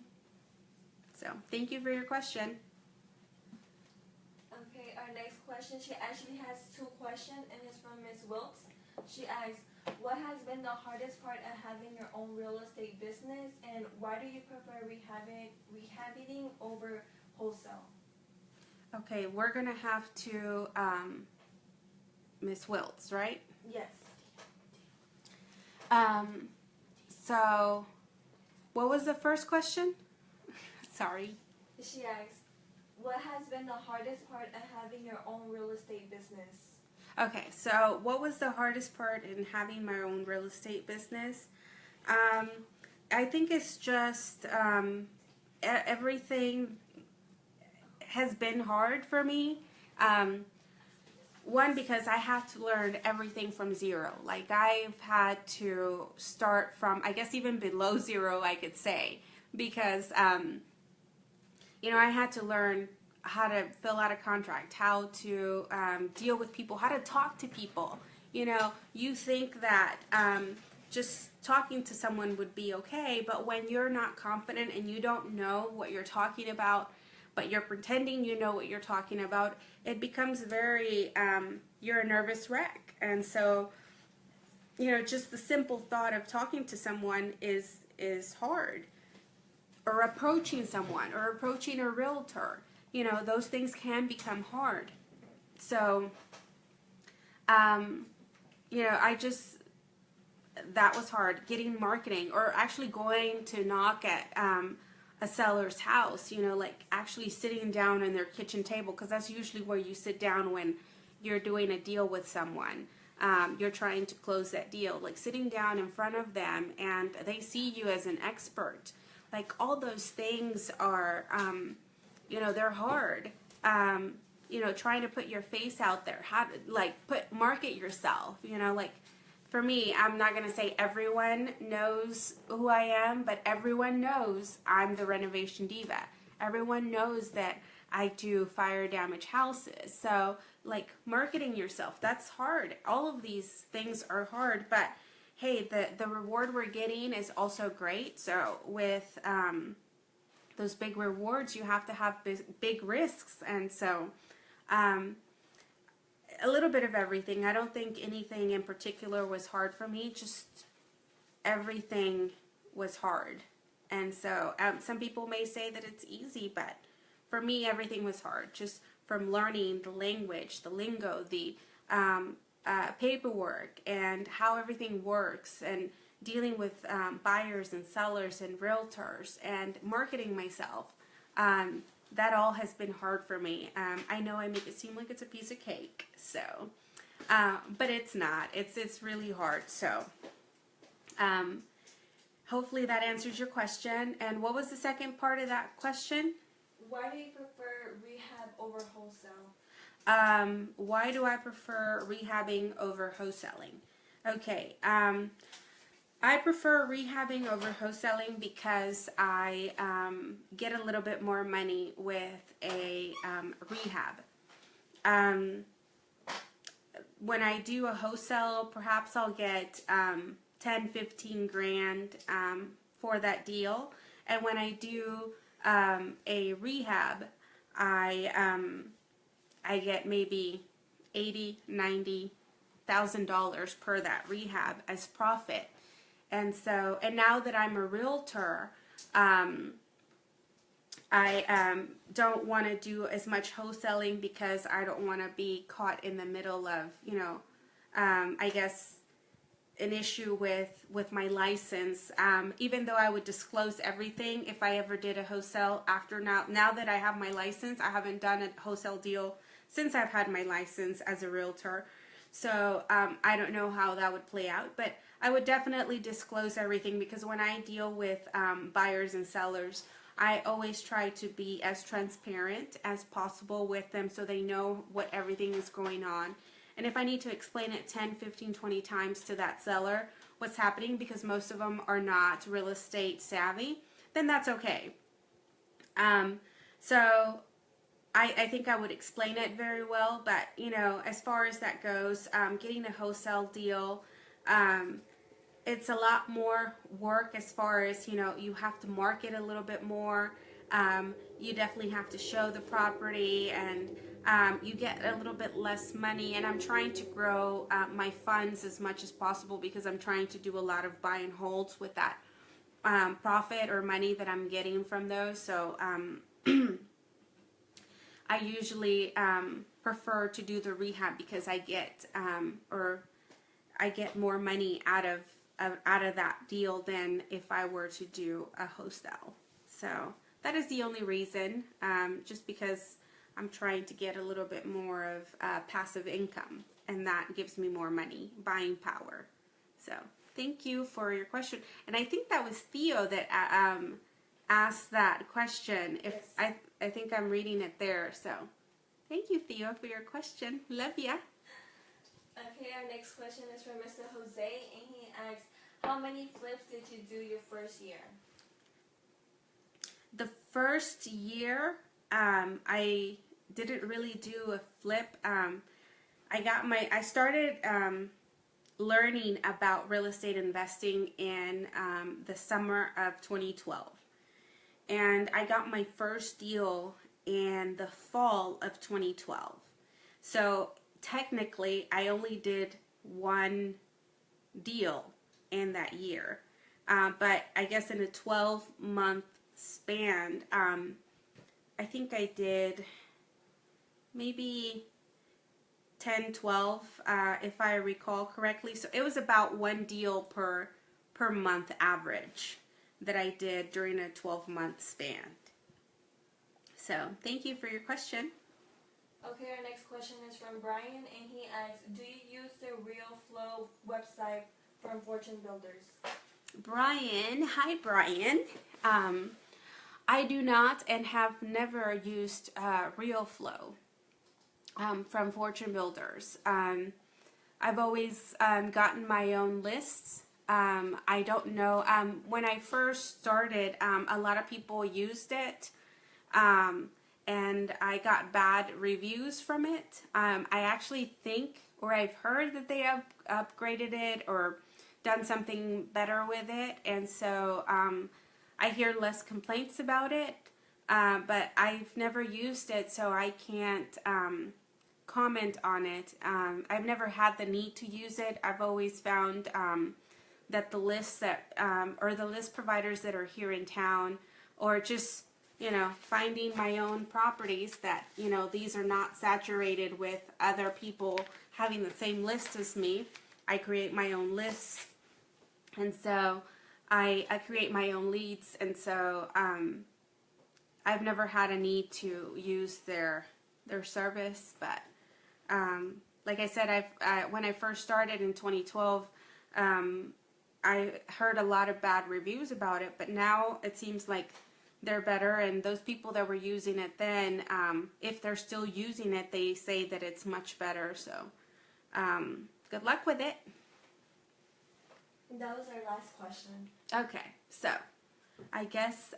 So thank you for your question. Okay, our next question, she actually has two questions, and it's from Ms. Wilkes. She asks, what has been the hardest part of having your own real estate business, and why do you prefer rehabbing over wholesale? Okay, we're going to have to, Miss Wiltz, right? Yes. So, what was the first question? Sorry. She asks, what has been the hardest part of having your own real estate business? Okay, so what was the hardest part in having my own real estate business? I think it's just everything has been hard for me. One, because I have to learn everything from zero. Like, I've had to start from, I guess, even below zero, I could say. Because, you know, I had to learn how to fill out a contract, how to deal with people, how to talk to people. You know, you think that just talking to someone would be okay, but when you're not confident and you don't know what you're talking about, but you're pretending you know what you're talking about, it becomes very, you're a nervous wreck. And so, you know, just the simple thought of talking to someone is hard. Or approaching someone, or approaching a realtor. You know, those things can become hard. So, you know, that was hard. Getting marketing, or actually going to knock at a seller's house, you know, like actually sitting down in their kitchen table, because that's usually where you sit down when you're doing a deal with someone. You're trying to close that deal, like sitting down in front of them and they see you as an expert. Like, all those things are, you know, they're hard. You know, trying to put your face out there, how to, like, market yourself, you know, like, for me, I'm not going to say everyone knows who I am, but everyone knows I'm the renovation diva. Everyone knows that I do fire damage houses. So, like, marketing yourself, that's hard. All of these things are hard, but hey, the reward we're getting is also great. So with those big rewards, you have to have big risks. And so a little bit of everything. I don't think anything in particular was hard for me. Just everything was hard. And so some people may say that it's easy, but for me, everything was hard. Just from learning the language, the lingo, the paperwork, and how everything works, and dealing with buyers and sellers and realtors, and marketing myself. That all has been hard for me. I know I make it seem like it's a piece of cake, so, but it's not. It's really hard. So, hopefully that answers your question. And what was the second part of that question? Why do you prefer rehab over wholesale? Why do I prefer rehabbing over wholesaling? Okay, I prefer rehabbing over wholesaling because I get a little bit more money with a rehab. When I do a wholesale, perhaps I'll get 10-15 grand for that deal, and when I do a rehab, I get maybe $80,000-90,000 per that rehab as profit. And so, and now that I'm a realtor, I don't want to do as much wholesaling because I don't want to be caught in the middle of, you know, I guess an issue with my license. Even though I would disclose everything if I ever did a wholesale after now that I have my license, I haven't done a wholesale deal since I've had my license as a realtor. So I don't know how that would play out, but I would definitely disclose everything, because when I deal with buyers and sellers, I always try to be as transparent as possible with them so they know what everything is going on. And if I need to explain it 10, 15, 20 times to that seller, what's happening because most of them are not real estate savvy, then that's okay. So I think I would explain it very well, but as far as that goes, getting a wholesale deal, it's a lot more work as far as, you have to market a little bit more. You definitely have to show the property, and you get a little bit less money. And I'm trying to grow my funds as much as possible because I'm trying to do a lot of buy and holds with that profit or money that I'm getting from those. So I usually prefer to do the rehab because I get more money out of that deal than if I were to do a wholesale. So that is the only reason, just because I'm trying to get a little bit more of passive income, and that gives me more money, buying power. So thank you for your question. And I think that was Theo that asked that question. If yes. I think I'm reading it there. So thank you, Theo, for your question. Love ya. Okay, our next question is from Mr. Jose, and he asks, how many flips did you do your first year? The first year, I didn't really do a flip. I started learning about real estate investing in the summer of 2012. And I got my first deal in the fall of 2012. So technically, I only did one deal in that year. But I guess in a 12-month span, I think I did maybe 10, 12, if I recall correctly. So it was about one deal per month average that I did during a 12-month span. So thank you for your question. Okay, our next question is from Brian, and he asks, do you use the RealFlow website from Fortune Builders? Brian, hi Brian. I do not and have never used RealFlow from Fortune Builders. I've always gotten my own lists. I don't know. When I first started, a lot of people used it, and I got bad reviews from it. I actually think, or I've heard that they have upgraded it or done something better with it, and so I hear less complaints about it, but I've never used it, so I can't comment on it. I've never had the need to use it. I've always found that the lists that, or the list providers that are here in town, or just, finding my own properties that, these are not saturated with other people having the same list as me. I create my own lists, and so I create my own leads, and so I've never had a need to use their service. But like I said, when I first started in 2012, I heard a lot of bad reviews about it, but now it seems like they're better, and those people that were using it then, if they're still using it, they say that it's much better. So good luck with it. That was our last question. Okay, so I guess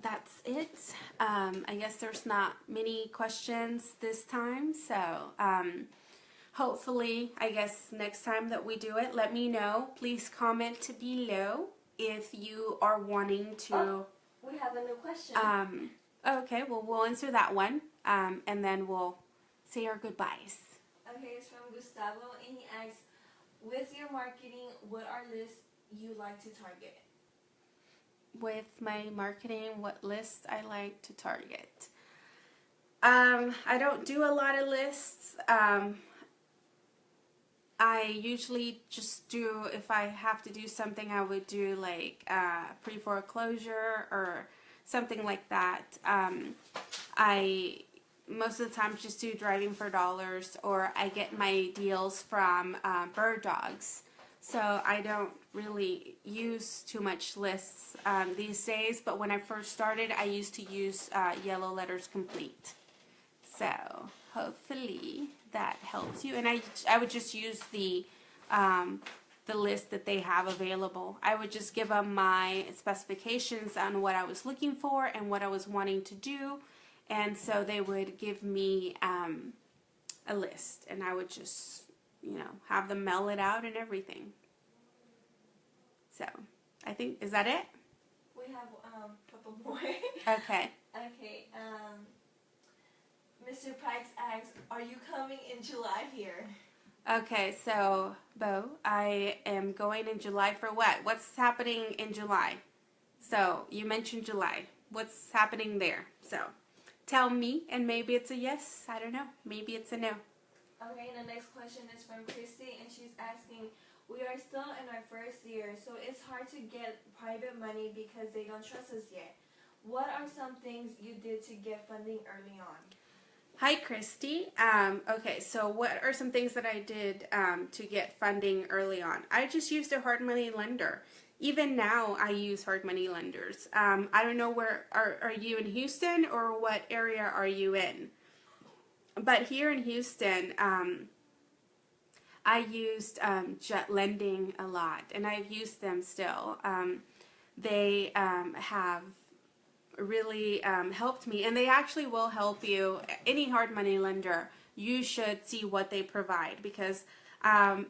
that's it. I guess there's not many questions this time, so hopefully, I guess next time that we do it, let me know. Please comment below if you are wanting to. Oh, we have a new question. Okay, well, we'll answer that one, and then we'll say our goodbyes. Okay, it's from Gustavo, and he asks, with your marketing, what are lists you like to target? With my marketing, what lists I like to target? I don't do a lot of lists. I usually just do, if I have to do something, I would do like pre-foreclosure or something like that. I most of the time just do driving for dollars, or I get my deals from bird dogs. So I don't really use too much lists these days, but when I first started, I used to use Yellow Letters Complete. So hopefully that helps you. And I would just use the the list that they have available. I would just give them my specifications on what I was looking for and what I was wanting to do, and so they would give me a list, and I would just, have them mail it out and everything. So, I think, is that it? We have a couple more. Okay. Okay. Mr. Pikes asks, are you coming in July here? Okay, so, Bo, I am going in July for what? What's happening in July? So, you mentioned July. What's happening there? So, tell me, and maybe it's a yes. I don't know. Maybe it's a no. Okay, the next question is from Christy, and she's asking, we are still in our first year, so it's hard to get private money because they don't trust us yet. What are some things you did to get funding early on? Hi, Christy. Okay, so what are some things that I did to get funding early on? I just used a hard money lender. Even now, I use hard money lenders. I don't know where, are you in Houston, or what area are you in? But here in Houston, I used Jet Lending a lot, and I've used them still. They have really helped me, and they actually will help you. Any hard money lender, you should see what they provide, because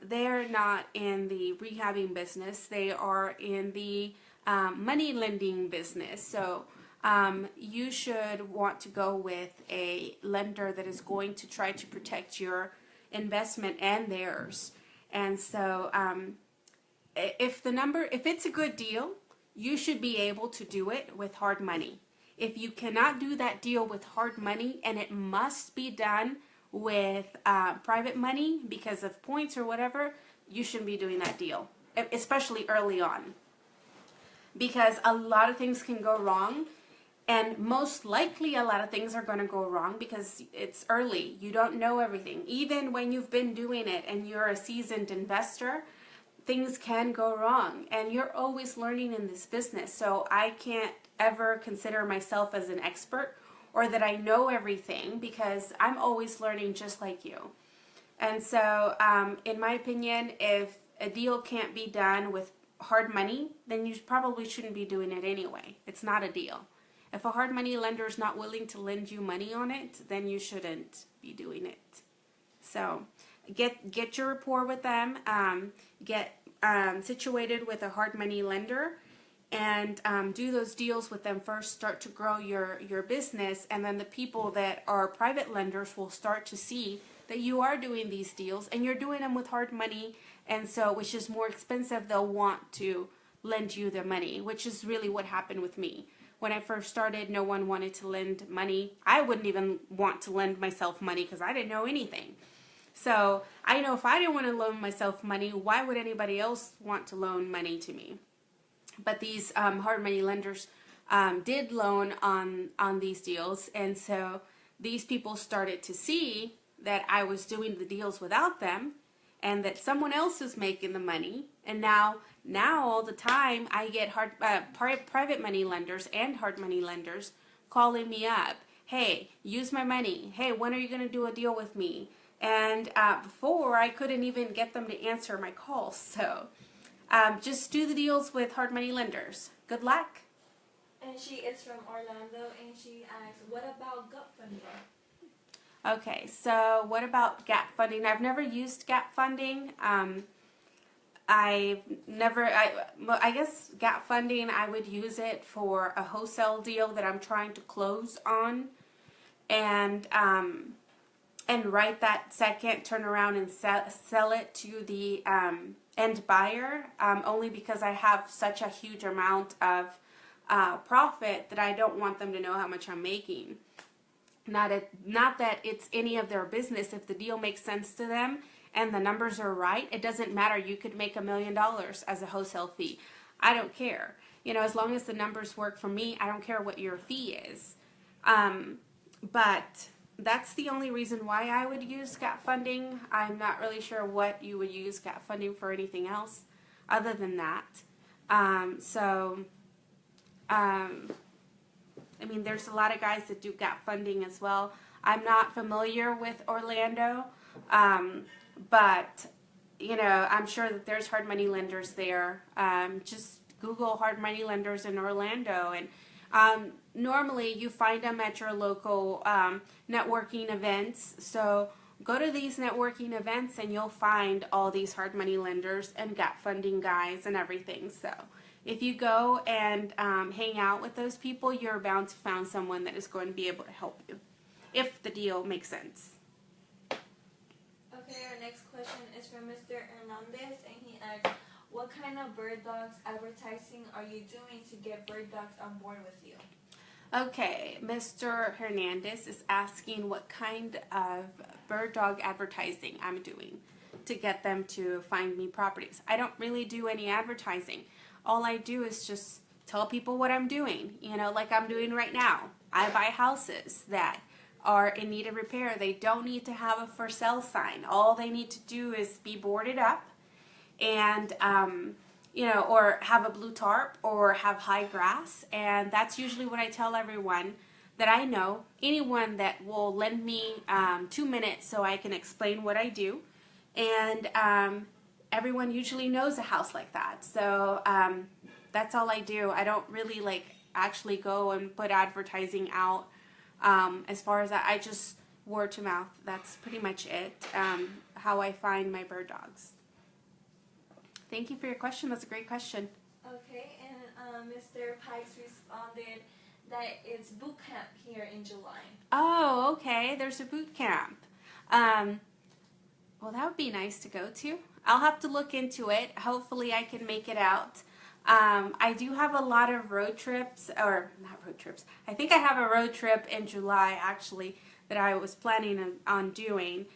they're not in the rehabbing business. They are in the money lending business. So you should want to go with a lender that is going to try to protect your investment and theirs. And so if it's a good deal, you should be able to do it with hard money. If you cannot do that deal with hard money, and it must be done with private money because of points or whatever, you shouldn't be doing that deal, especially early on. Because a lot of things can go wrong, and most likely a lot of things are going to go wrong because it's early. You don't know everything. Even when you've been doing it and you're a seasoned investor, things can go wrong, and you're always learning in this business. So I can't ever consider myself as an expert or that I know everything, because I'm always learning just like you. And so in my opinion, if a deal can't be done with hard money, then you probably shouldn't be doing it anyway. It's not a deal. If a hard money lender is not willing to lend you money on it, then you shouldn't be doing it. So get your rapport with them, get situated with a hard money lender, and do those deals with them first. Start to grow your business, and then the people that are private lenders will start to see that you are doing these deals and you're doing them with hard money, and so which is more expensive, they'll want to lend you their money, which is really what happened with me. When I first started, no one wanted to lend money. I wouldn't even want to lend myself money because I didn't know anything. So I know if I didn't want to loan myself money, why would anybody else want to loan money to me? But these hard money lenders did loan on these deals, and so these people started to see that I was doing the deals without them, and that someone else is making the money. And now all the time I get private money lenders and hard money lenders calling me up. Hey, use my money. Hey, when are you going to do a deal with me? And before, I couldn't even get them to answer my calls. So just do the deals with hard money lenders. Good luck. And she is from Orlando, and she asks, what about gut funding? Okay, so what about gap funding? I've never used gap funding. I guess gap funding, I would use it for a wholesale deal that I'm trying to close on, and right that second turn around and sell it to the end buyer, only because I have such a huge amount of profit that I don't want them to know how much I'm making. Not that it's any of their business. If the deal makes sense to them and the numbers are right, it doesn't matter. You could make $1 million as a wholesale fee. I don't care. As long as the numbers work for me, I don't care what your fee is. But that's the only reason why I would use gap funding. I'm not really sure what you would use gap funding for anything else other than that. I mean, there's a lot of guys that do gap funding as well. I'm not familiar with Orlando, but I'm sure that there's hard money lenders there. Just Google hard money lenders in Orlando, and normally you find them at your local networking events. So go to these networking events and you'll find all these hard money lenders and gap funding guys and everything. So if you go and hang out with those people, you're bound to find someone that is going to be able to help you if the deal makes sense. Okay, our next question is from Mr. Hernandez, and he asks, what kind of bird dogs advertising are you doing to get bird dogs on board with you? Okay, Mr. Hernandez is asking what kind of bird dog advertising I'm doing to get them to find me properties. I don't really do any advertising. All I do is just tell people what I'm doing, like I'm doing right now. I buy houses that are in need of repair. They don't need to have a for sale sign. All they need to do is be boarded up and or have a blue tarp or have high grass, and that's usually what I tell everyone that I know. Anyone that will lend me 2 minutes so I can explain what I do, and everyone usually knows a house like that. So that's all I do. I don't really actually go and put advertising out. As far as that, I just word to mouth. That's pretty much it. How I find my bird dogs. Thank you for your question. That's a great question. Okay, and Mr. Pikes responded that it's boot camp here in July. Oh, okay. There's a boot camp. Well, that would be nice to go to. I'll have to look into it. Hopefully I can make it out. I do have a lot of road trips, or not road trips. I think I have a road trip in July, actually, that I was planning on doing.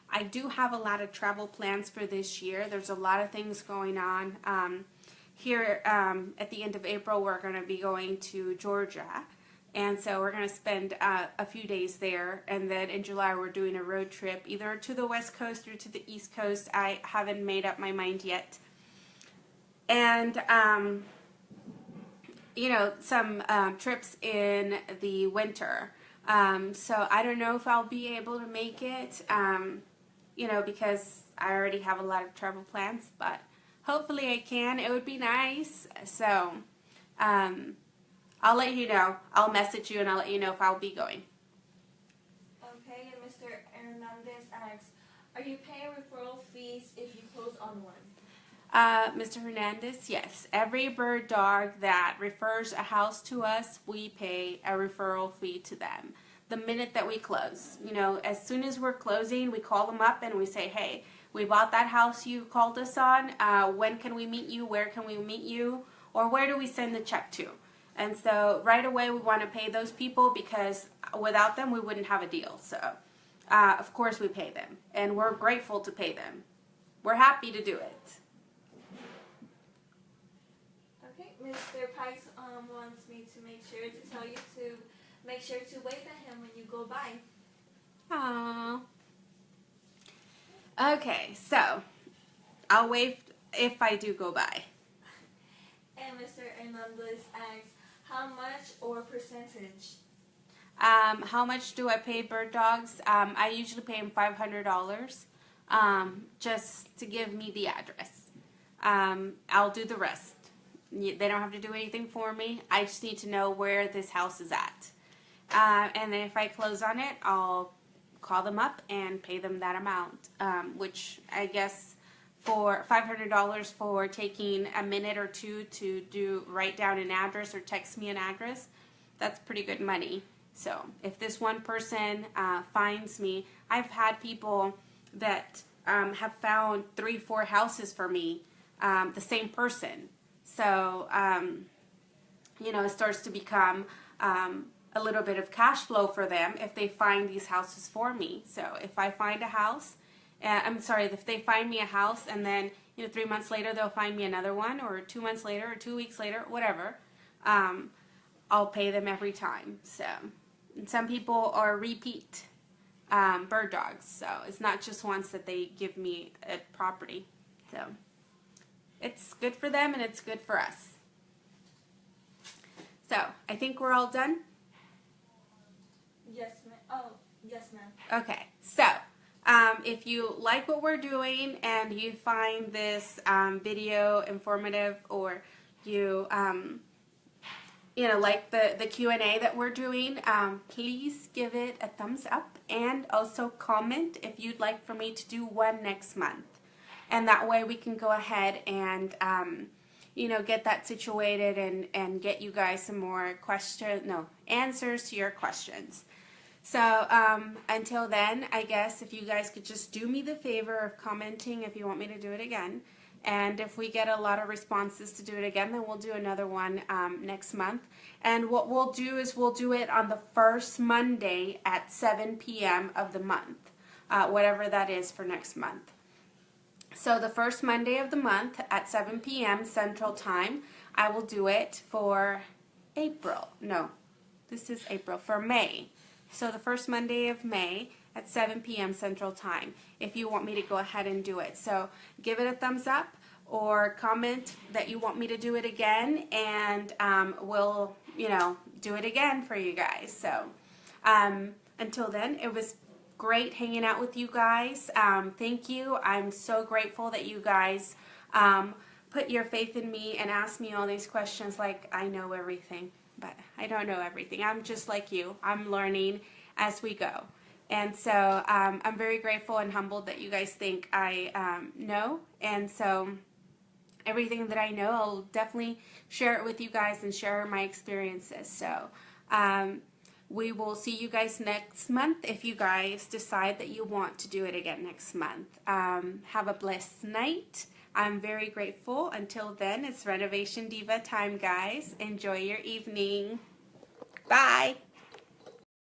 I do have a lot of travel plans for this year. There's a lot of things going on. Here at the end of April, we're going to be going to Georgia. And so we're going to spend a few days there. And then in July, we're doing a road trip either to the West Coast or to the East Coast. I haven't made up my mind yet. And, some trips in the winter. So I don't know if I'll be able to make it, because I already have a lot of travel plans, but hopefully I can. It would be nice. So I'll let you know. I'll message you and I'll let you know if I'll be going. Okay, and Mr. Hernandez asks, are you paying referral fees if you close on one? Mr. Hernandez, yes. Every bird dog that refers a house to us, we pay a referral fee to them the minute that we close. As soon as we're closing, we call them up and we say, hey, we bought that house you called us on. When can we meet you? Where can we meet you? Or where do we send the check to? And so right away we want to pay those people because without them we wouldn't have a deal. So of course we pay them, and we're grateful to pay them. We're happy to do it. Okay, Mr. Pikes wants me to make sure to tell you to make sure to wave at him when you go by. Aww. Okay, so I'll wave if I do go by. And Mr. Hernandez asks, how much or percentage? How much do I pay bird dogs? I usually pay them $500 just to give me the address. I'll do the rest. They don't have to do anything for me. I just need to know where this house is at. And then if I close on it, I'll call them up and pay them that amount, which I guess for $500 for taking a minute or two to write down an address or text me an address, that's pretty good money. So if this one person finds me, I've had people that have found 3-4 houses for me, the same person. So, it starts to become a little bit of cash flow for them if they find these houses for me. So if I find a house, if they find me a house and then 3 months later they'll find me another one, or 2 months later or 2 weeks later, whatever, I'll pay them every time. So, and some people are repeat bird dogs, so it's not just once that they give me a property. So it's good for them and it's good for us. So I think we're all done. Yes, ma'am. Oh, yes, ma'am. Okay, so if you like what we're doing and you find this video informative, or you like the Q&A that we're doing, please give it a thumbs up, and also comment if you'd like for me to do one next month. And that way we can go ahead and get that situated and get you guys some more answers to your questions. So until then, I guess if you guys could just do me the favor of commenting if you want me to do it again. And if we get a lot of responses to do it again, then we'll do another one next month. And what we'll do is we'll do it on the first Monday at 7 p.m. of the month, whatever that is for next month. So the first Monday of the month at 7 p.m. Central Time, I will do it for April. No, this is April, for May. So the first Monday of May at 7 p.m. Central Time, if you want me to go ahead and do it. So give it a thumbs up or comment that you want me to do it again, and we'll, do it again for you guys. So until then, it was great hanging out with you guys. Thank you. I'm so grateful that you guys put your faith in me and ask me all these questions like I know everything. But I don't know everything. I'm just like you. I'm learning as we go. And so I'm very grateful and humbled that you guys think I know. And so everything that I know, I'll definitely share it with you guys and share my experiences. So we will see you guys next month if you guys decide that you want to do it again next month. Have a blessed night. I'm very grateful. Until then, it's Renovation Diva time, guys. Enjoy your evening. Bye.